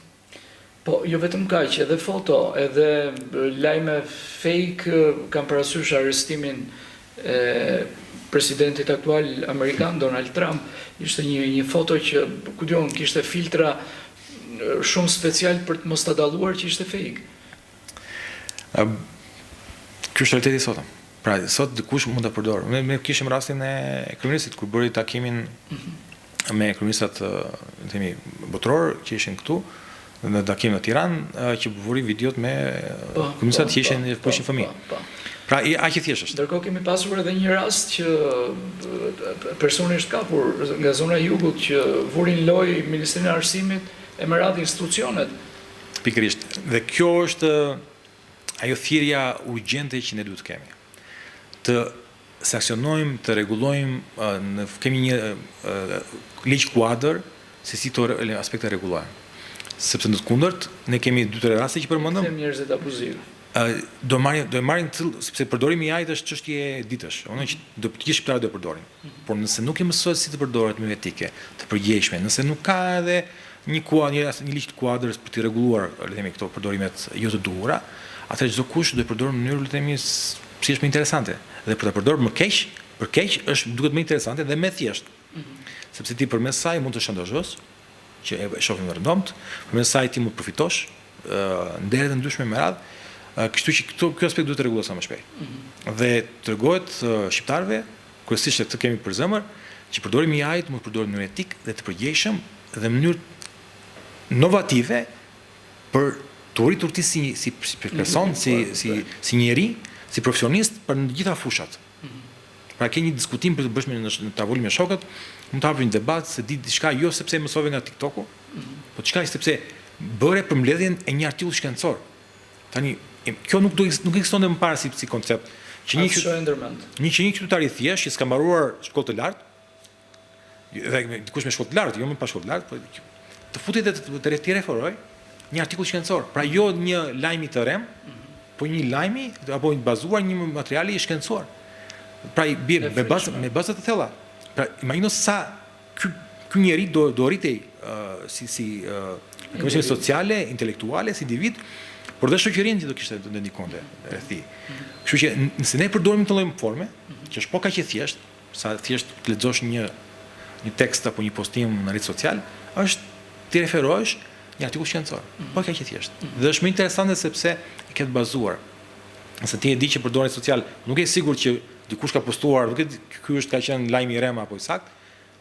Po, jo vetëm kaq, edhe foto, edhe lajme fake kanë parasysh arrestimin e presidentit aktual amerikan Donald Trump. Ishte një foto që ku diun kishte filtra shumë special për të mos ta dalluar që ishte fake. Ky është realiteti sot. Pra, sot dikush mund ta përdorë. Ne kishim rastin e kryeministit kur bëri takimin me kryeministat, themi, botror që ishin këtu në takim në Tiranë, që vuri videot me kryeministat që ishin fëmijë. Pra, aq i thjeshtë është. Ndërkohë kemi pasur edhe një rast që personi është kapur nga zona e jugut që vurin loj Ministrinë e Arsimit e me radhë institucionet. Pikërisht. Dhe kjo është ajo thirrja urgjente që ne duhet të kemi. Të sankcionojmë, të rregullojmë, kemi një ligj kuadër se si to aspekte rregullojmë. Sepse në të kundërt, ne kemi 2-3 raste që përmendëm. Them njerëzit abuziv. Do marrin sepse përdorimi i AI-t është çështje e ditësh. Unë që do të gjithë shqiptarët do përdorin. Por nëse nuk e mësohet si të përdoret me etike, të përgjegjshme, nëse nuk ka edhe një ligj të kuadrës për të rregulluar, le të themi, këto përdorimet jo të duhura, atëherë çdo kush do të përdorë në mënyrë, le të themi, si është më interesante. Dhe për ta përdorur më keq, për keq duket më interesante dhe më thjesht. Sepse ti përmes saj mund të shantazhosh, që e shohim rëndomt, përmes saj ti mund të përfitosh ndere të ndryshme me radhë. Kështu që ky aspekt duhet të rregullohet sa më shpejt. Dhe tregohet shqiptarëve, kryesisht këtë kemi për zemër, që përdorimi i AI-t mund të përdoret në mënyrë etik dhe të përgjegjshëm dhe në mënyrë inovative për të rritur ti si person, si njeri, si profesionist për në gjitha fushat. Pra ke një diskutim për të bësh në tavolin me shokët, mund të hapësh një debat se di diçka jo sepse mësove nga TikToku, po diçka sepse bëre për mbledhjen e një artikull shkencor. Tani kjo nuk ekzistonte më parë si koncept. Që një qytetar i thjesht që s'ka mbaruar shkollë të lartë, dhe dikush me shkollë të lartë, jo me pa shkollë të lartë, po të futet dhe të referoj një artikull shkencor. Pra jo një lajmi të rem, po një lajmi apo bazuar një materiali shkencor. Pra me baza të thella. Pra imagjino sa ky njeri do rritej si këmishën sociale, intelektuale, si individ, por dhe shoqërinë që do kishte të ndikonte rreth tij. Kështu që nëse ne përdorim këtë lloj forme, që është po kaq e thjesht, sa thjesht të lexosh një tekst apo një postim në rrjet social, është ti referohesh një artikull shkencor. Po kaq e thjesht. Dhe është më interesante sepse e ke të bazuar. Nëse ti e di që për dorën social, nuk je sigurt që dikush ka postuar, nuk e di ky është ka qenë lajmi i rem apo i sakt,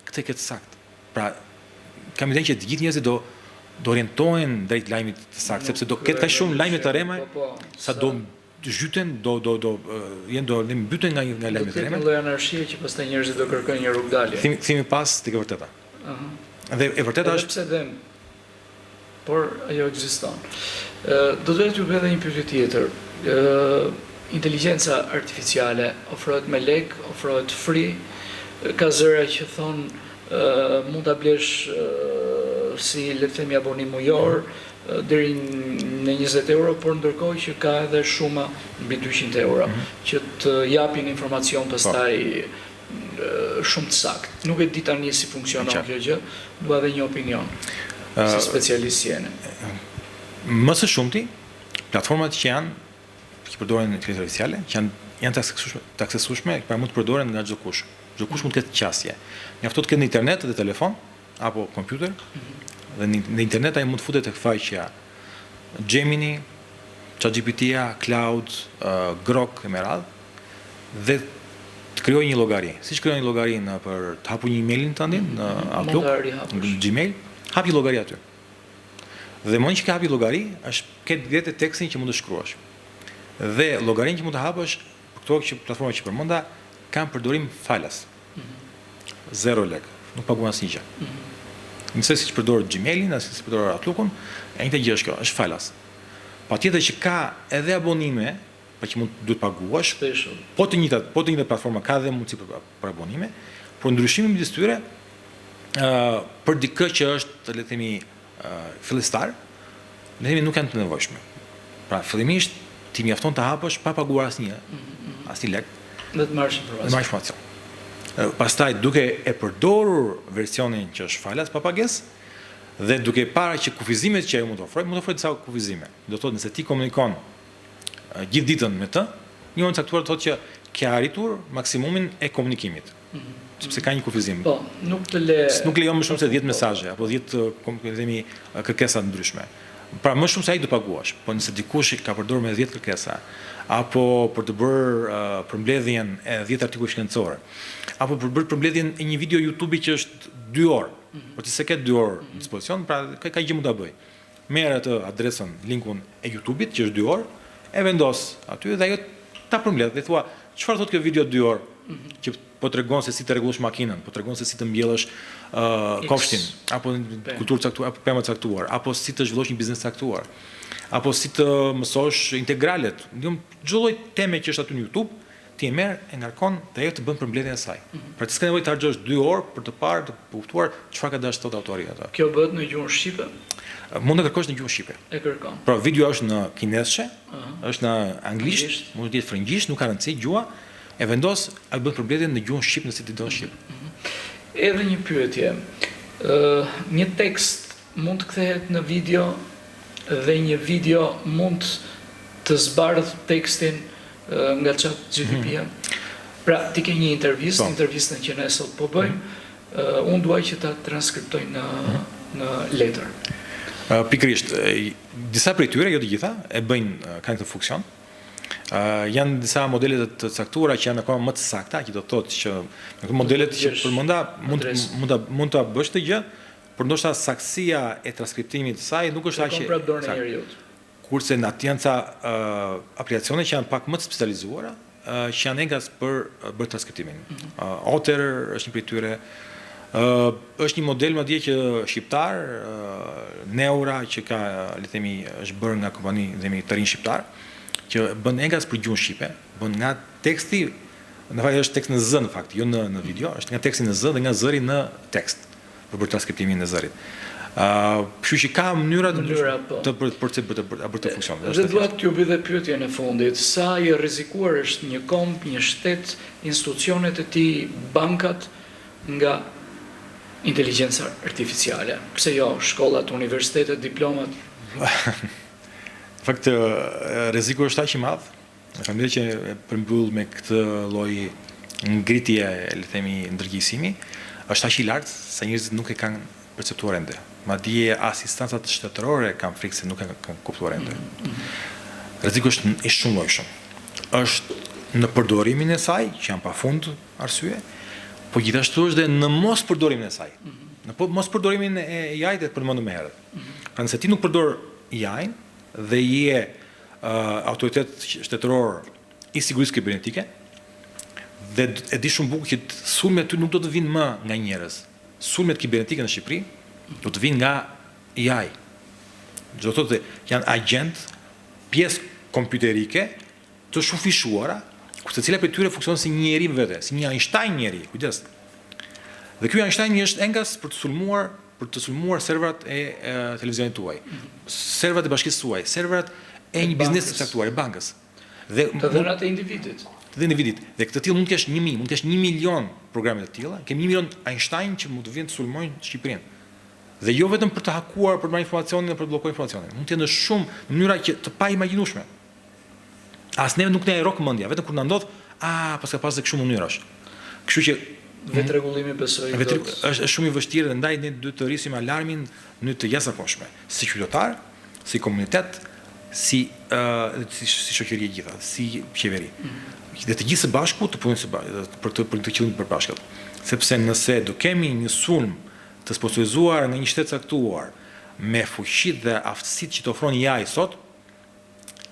këtë e ke të sakt. Pra kam idenë që të gjithë njerëzit do orientohen drejt lajmit të sakt, sepse do ketë kaq shumë lajme të rema sa do zhyten, do mbyten nga lajmet të rema. Do të ketë një lloj anarshie që pastaj njerëzit do kërkojnë një rrugë dalje. Themi pas tek e vërteta. Dhe e vërteta është pse them, por ajo ekziston. Do të t'ju bëj edhe një pyetje tjetër. Inteligjenca artificiale ofrohet me lek, ofrohet free, ka zëra që thonë mund ta blesh si le të themi abonim mujor deri në 20 euro, por ndërkohë që ka edhe shuma mbi 200 euro që të japin informacion pastaj shumë të saktë. Nuk e di tani si funksionon kjo gjë, dua edhe një opinion si specialist jeni. Më së shumti, platformat që përdoren inteligencë artificiale, që janë të aksesueshme, pra mund të përdoren nga çdo kush. Çdo kush mund të ketë qasje. Mjafton të ketë në internet dhe telefon apo kompjuter. Dhe në internet ai mund të futet tek faqja Gemini, ChatGPT-ja, Cloud, Grok e me radhë, dhe të krijojë një llogari. Siç krijon një llogari për të hapur një emailin tënd në Outlook, në Gmail, hap një llogari aty. Dhe më që ka hapi llogari, ke vetë tekstin që mund të shkruash. Dhe llogarinë që mund të hapësh, për këto platforma që përmenda, kanë përdorim falas. 0 lekë, nuk paguan asnjë gjë. Nëse siç përdor Gmailin, as siç përdor Outlookun, e njëjta gjë është kjo, është falas. Patjetër që ka edhe abonime, pa që duhet paguash, po të njëjtat platforma ka edhe mundësi për abonime, por ndryshimi midis tyre për dikë që është, le të themi, fillistar, le të themi nuk janë të nevojshme. Pra fillimisht ti mjafton të hapësh pa paguar asnjë lek, dhe të marrësh informacion. Pastaj duke e përdorur versionin që është falas pa pagesë dhe duke parë që kufizimet që ajo mund të ofrojë disa kufizime. Do thotë nëse ti komunikon gjithë ditën me të, një moment caktuar thotë që ke arritur maksimumin e komunikimit. Sepse ka një kufizim. Po, nuk lejon më shumë se 10 mesazhe apo 10 kërkesa të ndryshme. Pra më shumë se ai do paguash. Po nëse dikush ka përdorur me 10 kërkesa apo për të bërë përmbledhjen e 10 artikuj shkencore, apo për bërë përmbledhjen e një video YouTube që është 2 orë, por ti se ke 2 orë në dispozicion, pra ka gjë mund ta bëj. Merr atë adresën, linkun e YouTube-it që është 2 orë, e vendos aty dhe ajo ta përmbledh dhe thua, çfarë thotë kjo video 2 orë? Që po tregon se si të rregullosh makinën, po tregon se si të mbjellësh kofshtin, apo kulturë caktuar, apo pemë caktuar, apo si të zhvillosh një biznes caktuar, apo si të mësosh integralet. Çdo lloj teme që është aty në YouTube, ti e merr, e ngarkon dhe ajo të bën përmbledhjen e saj. Pra ti s'ka nevojë të harxhosh 2 orë për të parë, të kuptuar çfarë ka dashur thotë autori atë. Kjo bëhet në gjuhën shqipe? Mund të kërkosh në gjuhën shqipe. E kërkon. Pra video është në kinesishe, është në anglisht, mund të jetë frëngjisht, nuk ka rëndësi gjua, e vendos, ai bën përmbledhjen në gjuhën shqipe nëse ti do shqip. Edhe një pyetje. Një tekst mund të kthehet në video dhe një video mund të zbardh tekstin nga ChatGPT-ja. Pra, ti ke një intervistën që ne sot po bëjmë, unë duaj që ta transkriptoj në letër. Pikërisht, disa prej tyre, jo të gjitha, kanë këtë funksion. Janë disa modelet të caktuara që janë akoma më të sakta, që do të thotë që modelet që përmenda mund ta bësh të gjë, por ndoshta saktësia e transkriptimit të saj nuk është aq. Kurse janë ca aplikacione që janë pak më të specializuara, që janë engas për bërë transkriptimin. Otter është një prej tyre. Është një model madje që shqiptar, Neura, që ka, le të themi, është bërë nga kompani të rinj shqiptar, që bën engas për gjuhën shqipe, bën nga teksti, në fakt është tekst në zë në fakt, jo në video, është nga teksti në zë dhe nga zëri në tekst për bërë transkriptimin në zërit. Kështu që ka mënyra të bërë të funksionë. Dhe duat t'ju bëj dhe pyetje në fundit, sa i rrezikuar është një komp, një shtet, institucionet e tij, bankat nga inteligjenca artificiale? Pse jo, shkollat, universitetet, diplomat? Në fakt, rreziku është aq i madh. Kam thënë që e përmbyll me këtë lloj ngritje, le të themi, ndërgjegjësimi, është aq i lartë sa njerëzit nuk e kanë perceptuar ende. Madje asistancat shtetërore kanë frikë se nuk e kanë kuptuar ende. Rreziku është i shumëllojshëm. Është në përdorimin e saj, që janë pafund arsye, po gjithashtu është dhe në mos përdorimin e saj. Në mos përdorimin e AI-t e përmendur më herët. Pra nëse ti nuk përdor AI-n dhe je autoritet shtetëror i sigurisë kibernetike, dhe e di shumë bukur që sulmet ty nuk do të vinë më nga njerëz. Sulmet kibernetike në Shqipëri do të vinë nga AI. Do të thotë janë agent, pjesë kompjuterike të shufishuara, ku secila prej tyre funksionon si një njeri vetë, si një Einstein njeri, kujdes. Dhe ky Einstein është engas për të sulmuar serverat e televizionit tuaj, serverat e bashkisë tuaj, serverat e një biznesi të caktuar, e bankës. Dhe të dhënat e individit. Dhe këtë tillë mund të kesh 1000, mund të kesh 1 milion programe të tilla, kemi 1 milion Einstein që mund të vinë të sulmojnë Shqipërinë. Dhe jo vetëm për të hakuar, për të marrë informacionin dhe për të bllokuar informacionin. Mund të jenë shumë në mënyra që të paimagjinueshme. As neve nuk na e rrok mendja, vetëm kur na ndodh, pas ka pas dhe kështu mënyrash. Kështu që vetrregullimi besoj është shumë i vështirë dhe ndaj ne duhet të rrisim alarmin në mënyrë të jashtëzakonshme, si qytetar, si komunitet, si shoqëri e gjitha, si qeveri. Dhe të gjithë së bashku të punojnë për të qëllim të përbashkët. Sepse nëse do kemi një sulm të sponsorizuar nga një shtet caktuar me fuqitë dhe aftësitë që të ofron AI sot,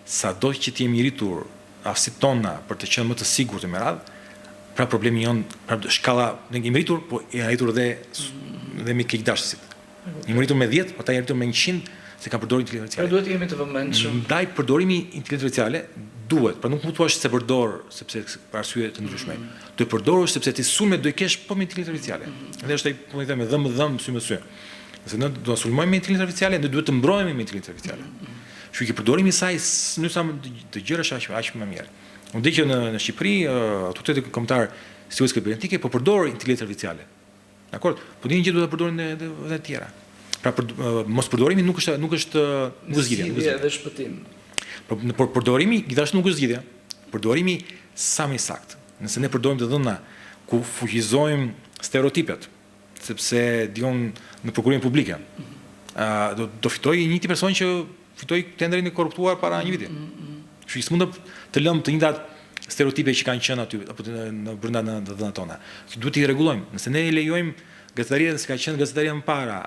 sado që të jemi rritur aftësitë tona për të qenë më të sigurt me radhë, pra problemi jon, pra shkalla ne kemi rritur, po janë rritur dhe me keqdashësit. Jemi rritur me 10, ata janë rritur me 100 se kanë përdorur inteligencën artificiale. Pra duhet të jemi të vëmendshëm. Ndaj përdorimi inteligencës artificiale duhet, pra nuk mund të thuash se përdor sepse për arsye të ndryshme. Do të përdorosh sepse ti sulme do i kesh po me inteligencën artificiale. Dhe është ai po i them dhëm sy me sy. Nëse ne do të sulmojmë me inteligencën artificiale, ne duhet të mbrohemi me inteligencën artificiale. Kështu që përdorimi i saj në sa të gjërash aq më mirë. Unë di që në Shqipëri autoriteti kombëtar sigurisë kibernetike po përdor inteligencën artificiale. Dakor? Po dini që duhet ta përdorin edhe të tjera. Pra mos përdorimi nuk është zgjidhje. Dhe shpëtim. Por përdorimi gjithashtu nuk është zgjidhje. Përdorimi sa më i saktë. Nëse ne përdorim të dhëna ku fuqizojmë stereotipet, sepse diun në prokurimin publike, do fitoj një tip person që fitoi tendrin e korruptuar para një viti. Kështu që s'mund të lëmë të njëjtat stereotipe që kanë qenë aty apo brenda në dhënat tona. Duhet i rregullojmë. Nëse ne i lejojmë gazetaria që ka qenë gazetaria më para,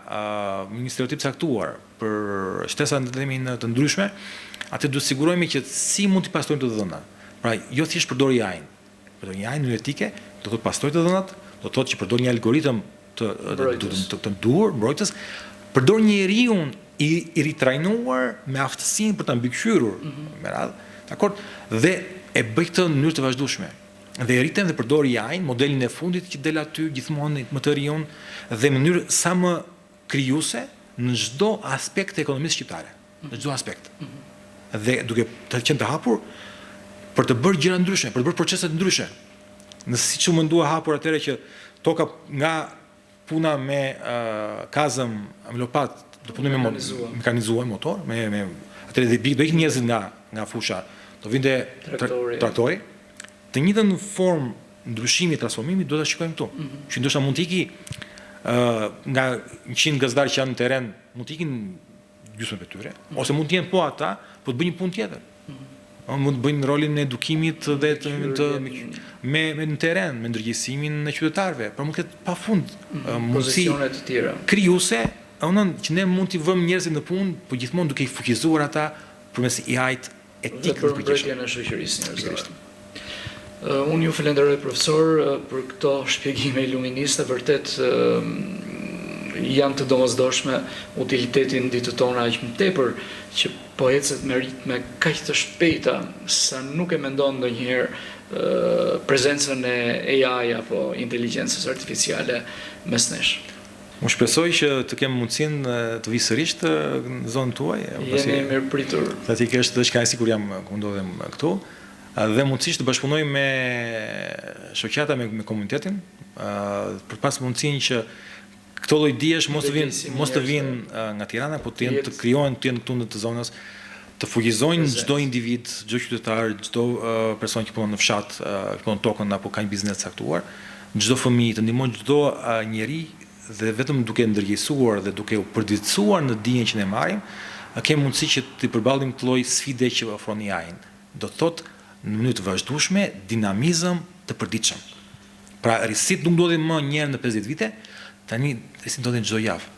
një stereotip caktuar për shtesa të ndryshme, atë duhet sigurojmë që si mund të pastrojmë të dhënat. Pra, jo thjesht përdori AI-n. Përdori AI-n në etike, do të pastroj të dhënat, do të thotë që përdor një algoritëm të dur, mbrojtës, përdor njeriu i ritrajnuar me aftësinë për ta mbikëqyrur me radhë, dakor? Dhe e bëj këtë në mënyrë të vazhdueshme. Dhe rritem dhe përdor AI-n, modelin e fundit që del aty gjithmonë më të riun dhe në mënyrë sa më krijuese në çdo aspekt të ekonomisë shqiptare, në çdo aspekt. Dhe duke të qenë të hapur për të bërë gjëra ndryshe, për të bërë procese të ndryshe. Nëse siç u mendua hapur atëherë që toka nga puna me kazëm, me lopat do punoj me mekanizuar motor, atëherë do ikë njerëzit nga fusha, do vinte traktori, të njëjtën formë ndryshimi i transformimit do ta shikojmë këtu. Që ndoshta mund të iki nga 100 gazetarë që janë në terren, mund të ikin gjysmë e tyre, ose mund të jenë po ata, po të bëjnë një punë tjetër. Mund të bëjnë rolin e edukimit dhe me në terren, me ndërgjegjësimin e qytetarëve, por mund të ketë pafund mundësi të tjera krijuese, që ne mund t'i vëmë njerëzit në punë, por gjithmonë duke i fuqizuar ata përmes AI-t etik dhe përmbërtjen e shoqërisë njerëzore. Unë ju falenderoj profesor për këto shpjegime iluministe, vërtet janë të domosdoshme, utilitetin ditët tona aq më tepër që po ecet me ritme kaq të shpejta sa nuk e mendon ndonjëherë prezencën e AI apo inteligjencës artificiale mes nesh. Unë shpresoj që të kem mundësinë të vi sërish në zonën tuaj. Jeni mirëpritur. Fatikisht dhe shkaqësi kur jam ku ndodhem këtu. Dhe mundësisht të bashkëpunoj me shoqata, me komunitetin, për pas mundësinë që këto lloj dijesh mos të vinë nga Tirana, por të krijohen të jenë këtu në të zonës, të fuqizojnë çdo individ, çdo qytetar, çdo person që punon në fshat, që punon tokën apo ka një biznes caktuar, çdo fëmijë, të ndihmojnë çdo njeri dhe vetëm duke ndërgjegjësuar dhe duke u përditësuar në dijen që ne marrim, kemi mundësi që të përballim këtë lloj sfide që ofron AI-n. Do të thotë në mënyrë të vazhdueshme, dinamizëm të përditshëm. Pra risit nuk ndodhin më një herë në 50 vite, tani risit ndodhin çdo javë.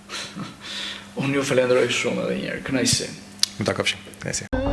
Unë ju falenderoj shumë edhe një herë. Kënaqësi. Më takofshim. Kënaqësi.